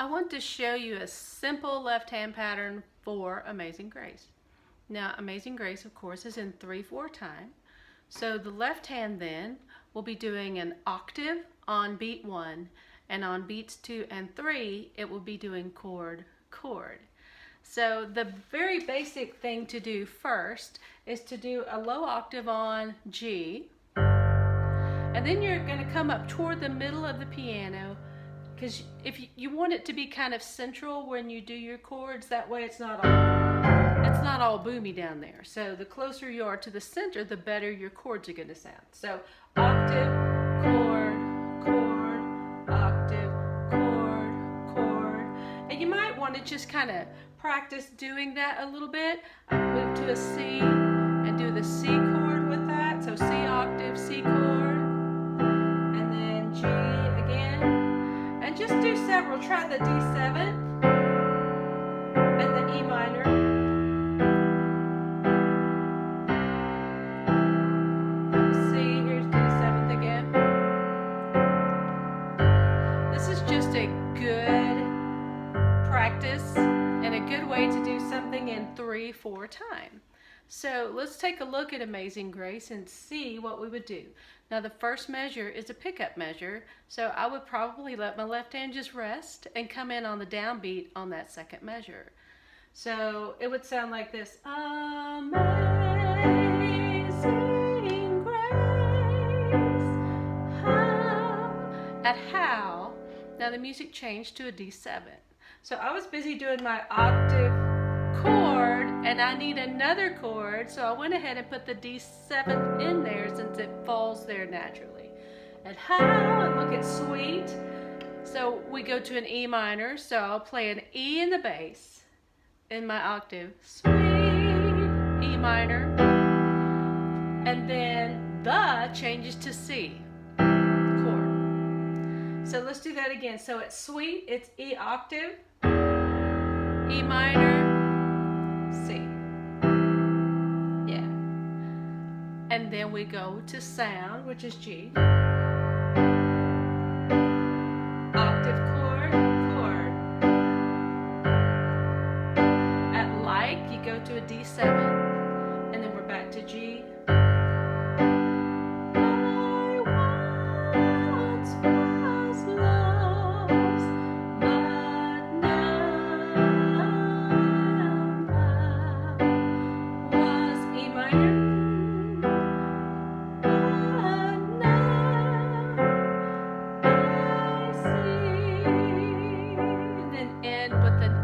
I want to show you a simple left hand pattern for Amazing Grace. Now, Amazing Grace, of course, is in 3/4 time. So the left hand then will be doing an octave on beat 1, and on beats 2 and 3, it will be doing chord, chord. So the very basic thing to do first is to do a low octave on G, and then you're going to come up toward the middle of the piano, because if you want it to be kind of central when you do your chords, that way it's not all boomy down there. So the closer you are to the center, the better your chords are going to sound. So octave, chord, chord, octave, chord, chord. And you might want to just kind of practice doing that a little bit. Move to a C and do the C chord with that. So C octave, C chord, and then G again. And just do several. Try the D7 and the E minor. C, here's D7 again. This is just a good practice and a good way to do something in 3/4 time. So let's take a look at Amazing Grace and see what we would do. Now the first measure is a pickup measure, so I would probably let my left hand just rest and come in on the downbeat on that second measure. So it would sound like this. Amazing Grace, how. At how, now the music changed to a D7. So I was busy doing my octave chord, and I need another chord, so I went ahead and put the D7 in there since it falls there naturally. And how, and look at sweet. So we go to an E minor, so I'll play an E in the bass in my octave, sweet, E minor, and then the changes to C chord. So let's do that again. So it's sweet, it's E octave, E minor, C. Yeah. And then we go to sound, which is G. Octave, chord, chord. At like, you go to a D7, and then we're back to G.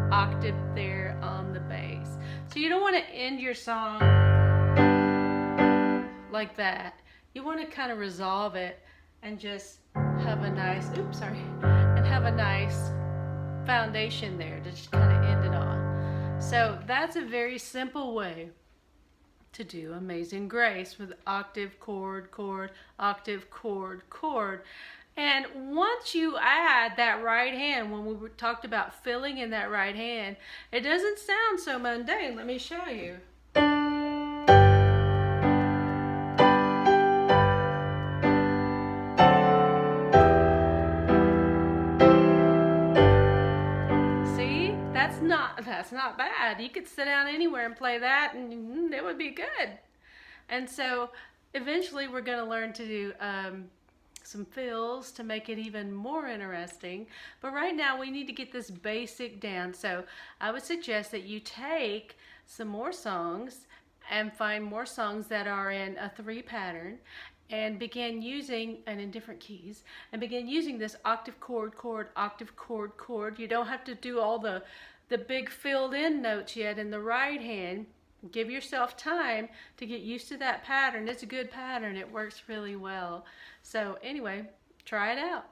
Octave there on the bass. So you don't want to end your song like that. You want to kind of resolve it and just have a nice, have a nice foundation there to just kind of end it on. So that's a very simple way to do Amazing Grace with octave, chord, chord, octave, chord, chord. And once you add that right hand, when we talked about filling in that right hand, it doesn't sound so mundane. Let me show you. See, that's not bad. You could sit down anywhere and play that, and it would be good. And so eventually we're going to learn to do some fills to make it even more interesting. But right now we need to get this basic down. So I would suggest that you take some more songs and find more songs that are in a 3 pattern and begin using, and in different keys, and begin using this octave, chord, chord, octave, chord, chord. You don't have to do all the big filled in notes yet in the right hand. Give yourself time to get used to that pattern. It's a good pattern. It works really well. So anyway, try it out.